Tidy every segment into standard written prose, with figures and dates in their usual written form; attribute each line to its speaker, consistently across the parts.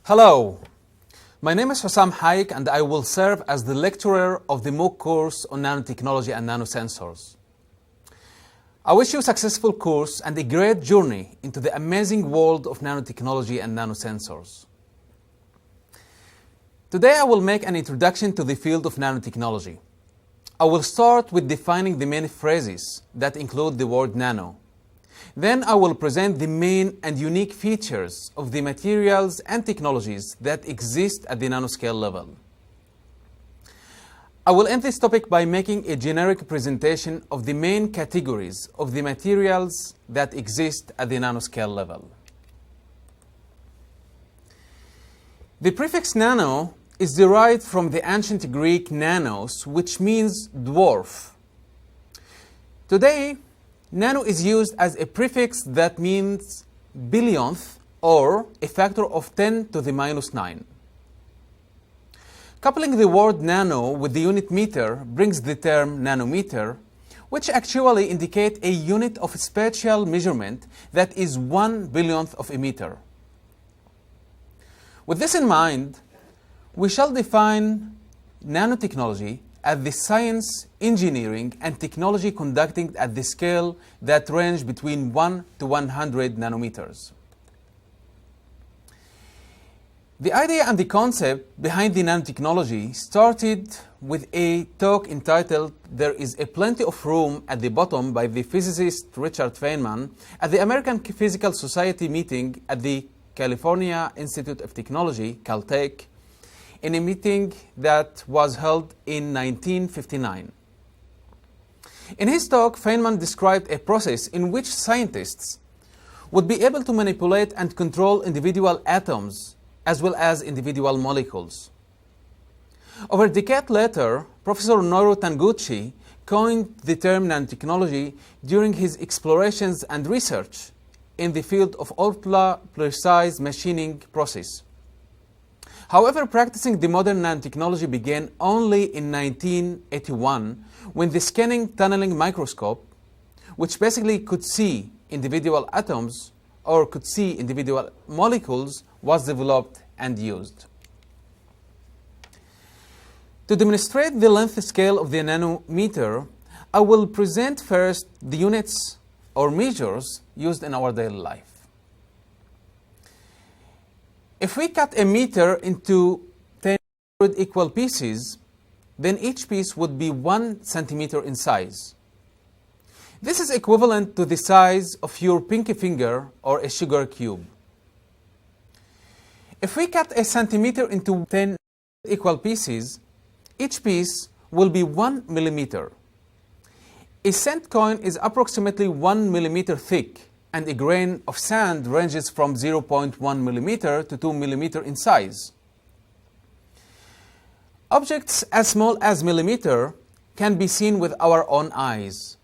Speaker 1: Hello, my name is Hossam Haick and I will serve as the lecturer of the MOOC course on Nanotechnology and Nanosensors. I wish you a successful course and a great journey into the amazing world of nanotechnology and nanosensors. Today I will make an introduction to the field of nanotechnology. I will start with defining the main phrases that include the word nano. Then I will present the main and unique features of the materials and technologies that exist at the nanoscale level. I will end this topic by making a generic presentation of the main categories of the materials that exist at the nanoscale level. The prefix nano is derived from the ancient Greek nanos, which means dwarf. Today, nano is used as a prefix that means billionth or a factor of 10 to the minus 9. Coupling the word nano with the unit meter brings the term nanometer, which actually indicate a unit of spatial measurement that is 1 billionth of a meter. With this in mind, we shall define nanotechnology as the science, engineering, and technology conducted at the scale that range between 1 to 100 nanometers. The idea and the concept behind the nanotechnology started with a talk entitled "There is a Plenty of Room at the Bottom" by the physicist Richard Feynman at the American Physical Society meeting at the California Institute of Technology, Caltech, in a meeting that was held in 1959. In his talk, Feynman described a process in which scientists would be able to manipulate and control individual atoms as well as individual molecules. Over a decade later, Professor Norio Taniguchi coined the term nanotechnology during his explorations and research in the field of ultra-precise machining process. However, practicing the modern nanotechnology began only in 1981 when the scanning tunneling microscope, which basically could see individual atoms or could see individual molecules, was developed and used. To demonstrate the length scale of the nanometer, I will present first the units or measures used in our daily life. If we cut a meter into 10 equal pieces, then each piece would be 1 centimeter in size. This is equivalent to the size of your pinky finger or a sugar cube. If we cut a centimeter into 10 equal pieces, each piece will be 1 millimeter. A cent coin is approximately 1 millimeter thick, and a grain of sand ranges from 0.1 millimeter to 2 millimeter in size. Objects as small as millimeter can be seen with our own eyes.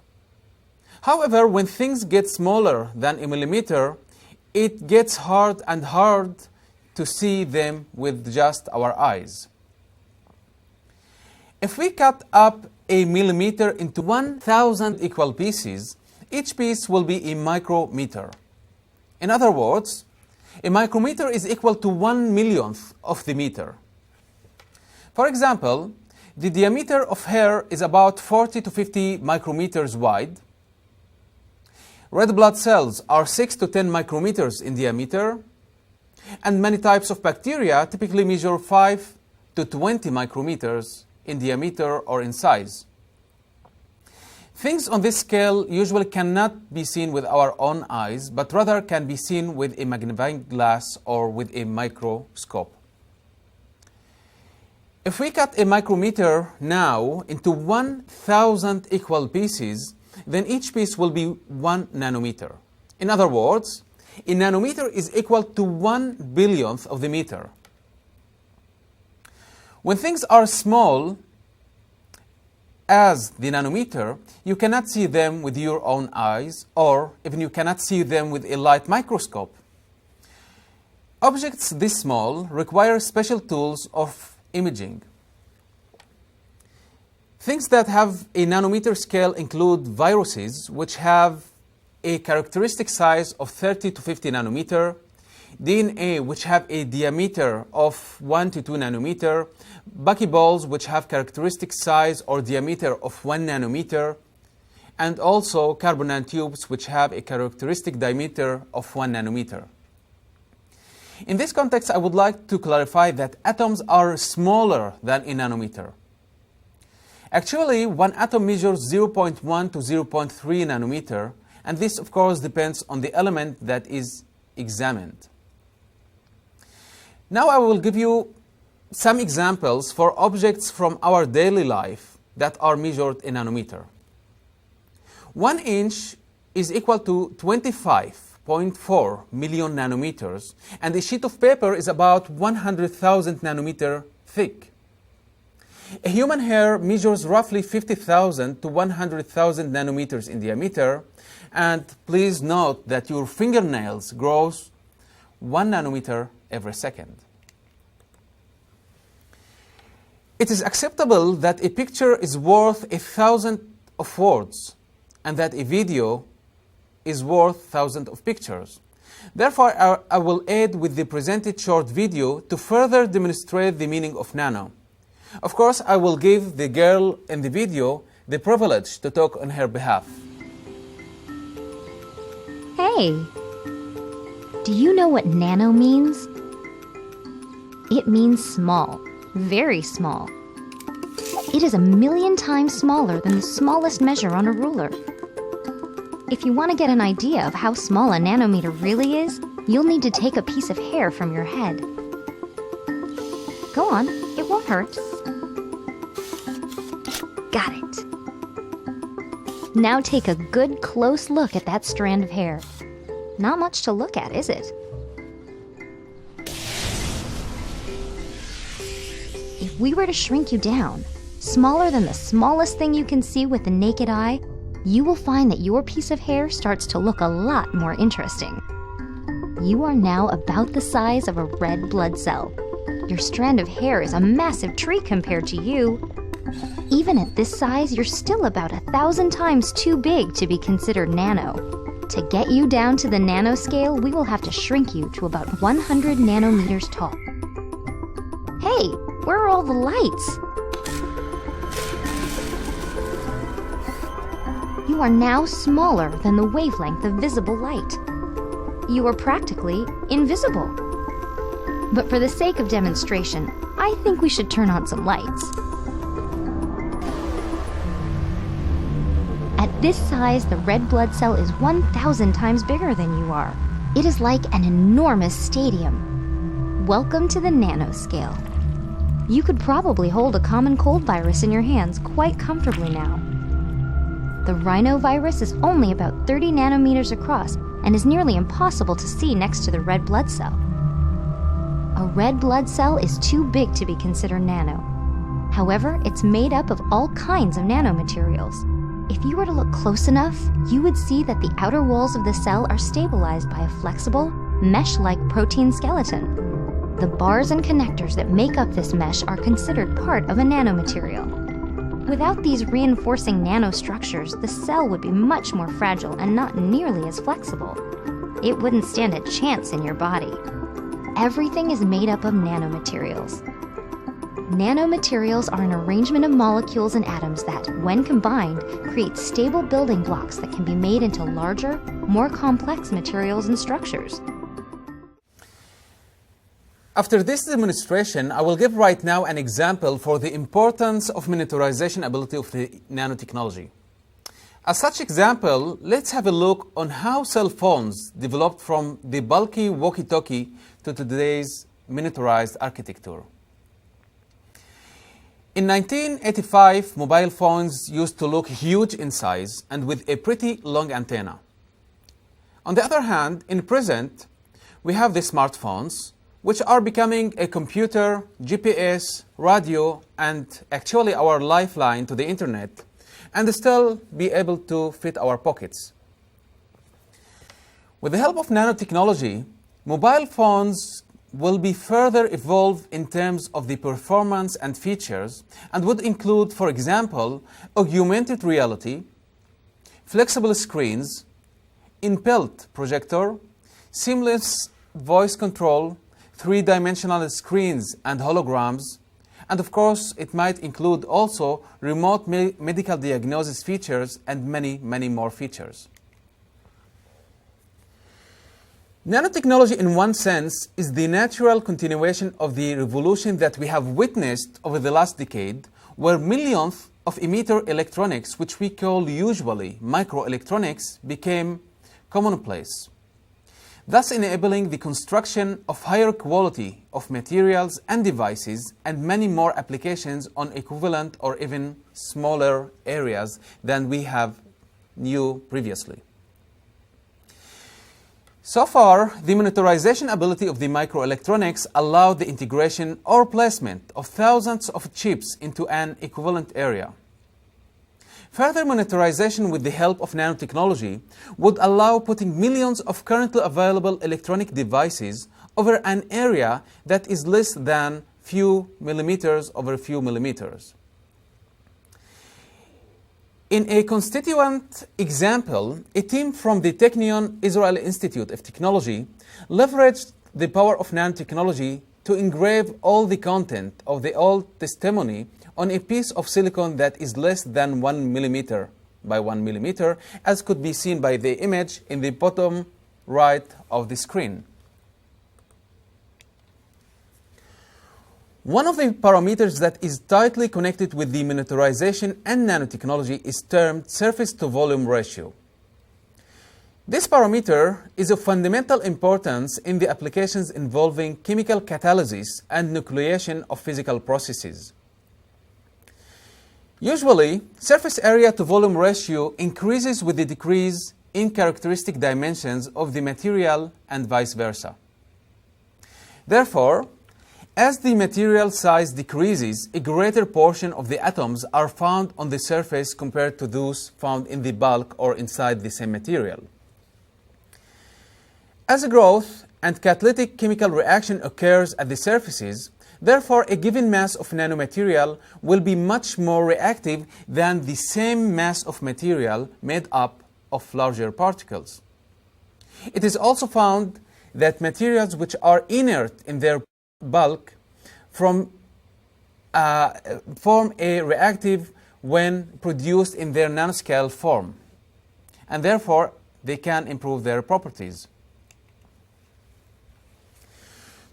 Speaker 1: However, when things get smaller than a millimeter, it gets hard and hard to see them with just our eyes. If we cut up a millimeter into 1,000 equal pieces, each piece will be a micrometer. In other words, a micrometer is equal to 1 millionth of the meter. For example, the diameter of hair is about 40 to 50 micrometers wide. Red blood cells are 6 to 10 micrometers in diameter, and many types of bacteria typically measure 5 to 20 micrometers in diameter or in size. Things on this scale usually cannot be seen with our own eyes, but rather can be seen with a magnifying glass or with a microscope. If we cut a micrometer now into 1,000 equal pieces, then each piece will be 1 nanometer. In other words, a nanometer is equal to 1 billionth of the meter. When things are small as the nanometer, you cannot see them with your own eyes, or even you cannot see them with a light microscope. Objects this small require special tools of imaging. Things that have a nanometer scale include viruses, which have a characteristic size of 30 to 50 nanometer, DNA which have a diameter of 1 to 2 nanometer, buckyballs which have characteristic size or diameter of 1 nanometer, and also carbon nanotubes which have a characteristic diameter of 1 nanometer. In this context, I would like to clarify that atoms are smaller than a nanometer. Actually, one atom measures 0.1 to 0.3 nanometer, and this of course depends on the element that is examined. Now I will give you some examples for objects from our daily life that are measured in nanometer. 1 inch is equal to 25.4 million nanometers, and a sheet of paper is about 100,000 nanometer thick. A human hair measures roughly 50,000 to 100,000 nanometers in diameter, and please note that your fingernails grow 1 nanometer every second. It is acceptable that a picture is worth 1,000 of words, and that a video is worth 1,000 of pictures. Therefore, I will add with the presented short video to further demonstrate the meaning of nano. Of course, I will give the girl in the video the privilege to talk on her behalf.
Speaker 2: Hey, do you know what nano means? It means small, very small. It is 1,000,000 times smaller than the smallest measure on a ruler. If you want to get an idea of how small a nanometer really is, you'll need to take a piece of hair from your head. Go on, it won't hurt. Got it. Now take a good close look at that strand of hair. Not much to look at, is it? If we were to shrink you down, smaller than the smallest thing you can see with the naked eye, you will find that your piece of hair starts to look a lot more interesting. You are now about the size of a red blood cell. Your strand of hair is a massive tree compared to you. Even at this size, you're still about 1,000 times too big to be considered nano. To get you down to the nanoscale, we will have to shrink you to about 100 nanometers tall. Hey, where are all the lights? You are now smaller than the wavelength of visible light. You are practically invisible. But for the sake of demonstration, I think we should turn on some lights. At this size, the red blood cell is 1,000 times bigger than you are. It is like an enormous stadium. Welcome to the nanoscale. You could probably hold a common cold virus in your hands quite comfortably now. The rhinovirus is only about 30 nanometers across and is nearly impossible to see next to the red blood cell. A red blood cell is too big to be considered nano. However, it's made up of all kinds of nanomaterials. If you were to look close enough, you would see that the outer walls of the cell are stabilized by a flexible, mesh-like protein skeleton. The bars and connectors that make up this mesh are considered part of a nanomaterial. Without these reinforcing nanostructures, the cell would be much more fragile and not nearly as flexible. It wouldn't stand a chance in your body. Everything is made up of nanomaterials. Nanomaterials are an arrangement of molecules and atoms that, when combined, create stable building blocks that can be made into larger, more complex materials and structures.
Speaker 1: After this demonstration, I will give right now an example for the importance of miniaturization ability of the nanotechnology. As such example, let's have a look on how cell phones developed from the bulky walkie-talkie to today's miniaturized architecture. In 1985, mobile phones used to look huge in size and with a pretty long antenna. On the other hand, in present, we have the smartphones, which are becoming a computer, GPS, radio, and actually our lifeline to the internet, and still be able to fit our pockets. With the help of nanotechnology, mobile phones will be further evolved in terms of the performance and features, and would include, for example, augmented reality, flexible screens, in-built projector, seamless voice control, three-dimensional screens and holograms, and of course it might include also remote medical diagnosis features and many, many more features. Nanotechnology, in one sense, is the natural continuation of the revolution that we have witnessed over the last decade, where millions of emitter electronics, which we call usually microelectronics, became commonplace, thus enabling the construction of higher quality of materials and devices and many more applications on equivalent or even smaller areas than we have knew previously. So far, the miniaturization ability of the microelectronics allowed the integration or placement of thousands of chips into an equivalent area. Further miniaturization with the help of nanotechnology would allow putting millions of currently available electronic devices over an area that is less than few millimeters over few millimeters. In a constituent example, a team from the Technion Israel Institute of Technology leveraged the power of nanotechnology to engrave all the content of the Old Testimony on a piece of silicon that is less than 1 millimeter by 1 millimeter, as could be seen by the image in the bottom right of the screen. One of the parameters that is tightly connected with the miniaturization and nanotechnology is termed surface-to-volume ratio. This parameter is of fundamental importance in the applications involving chemical catalysis and nucleation of physical processes. Usually, surface area to volume ratio increases with the decrease in characteristic dimensions of the material and vice versa. Therefore, as the material size decreases, a greater portion of the atoms are found on the surface compared to those found in the bulk or inside the same material. As a growth and catalytic chemical reaction occurs at the surfaces, therefore a given mass of nanomaterial will be much more reactive than the same mass of material made up of larger particles. It is also found that materials which are inert in their bulk form a reactive when produced in their nanoscale form, and therefore they can improve their properties.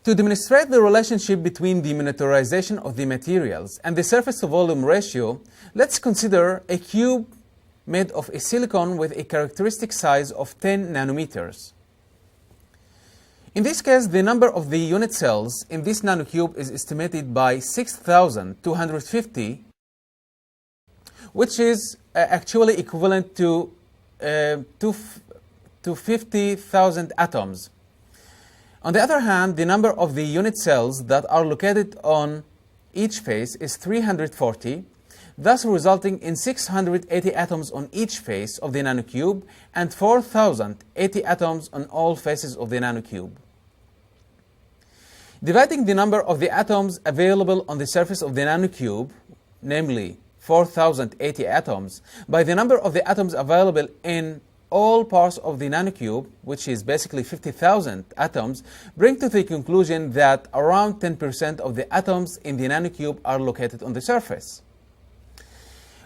Speaker 1: To demonstrate the relationship between the miniaturization of the materials and the surface-to-volume ratio, let's consider a cube made of a silicon with a characteristic size of 10 nanometers. In this case, the number of the unit cells in this nanocube is estimated by 6,250, which is actually equivalent to 50,000 atoms. On the other hand, the number of the unit cells that are located on each face is 340, thus resulting in 680 atoms on each face of the nanocube and 4,080 atoms on all faces of the nanocube. Dividing the number of the atoms available on the surface of the nanocube, namely 4,080 atoms, by the number of the atoms available in all parts of the nanocube, which is basically 50,000 atoms, bring to the conclusion that around 10% of the atoms in the nanocube are located on the surface.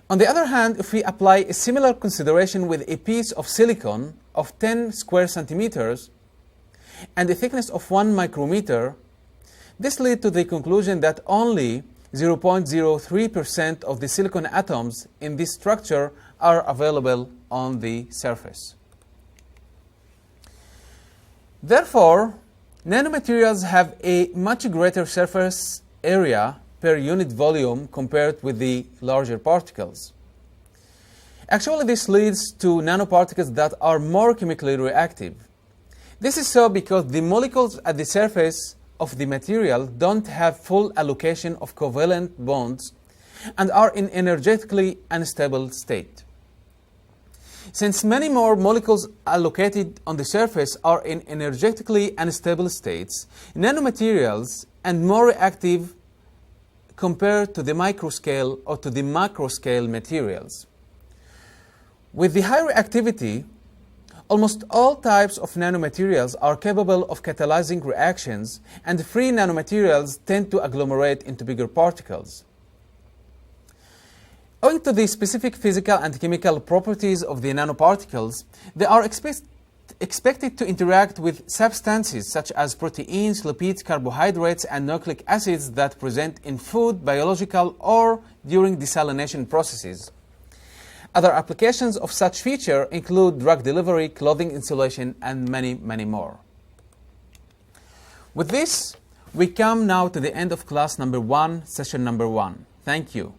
Speaker 1: On the other hand, if we apply a similar consideration with a piece of silicon of 10 square centimeters and a thickness of 1 micrometer, this leads to the conclusion that only 0.03% of the silicon atoms in this structure are available on the surface. Therefore, nanomaterials have a much greater surface area per unit volume compared with the larger particles. Actually, this leads to nanoparticles that are more chemically reactive. This is so because the molecules at the surface of the material don't have full allocation of covalent bonds and are in energetically unstable state. Since many more molecules allocated on the surface are in energetically unstable states, nanomaterials and more reactive compared to the microscale or to the macroscale materials. With the high reactivity, Almost all types of nanomaterials are capable of catalyzing reactions, and free nanomaterials tend to agglomerate into bigger particles. Owing to the specific physical and chemical properties of the nanoparticles, they are expected to interact with substances such as proteins, lipids, carbohydrates, and nucleic acids that present in food, biological, or during desalination processes. Other applications of such feature include drug delivery, clothing insulation, and many, many more. With this, we come now to the end of class number 1, session number 1. Thank you.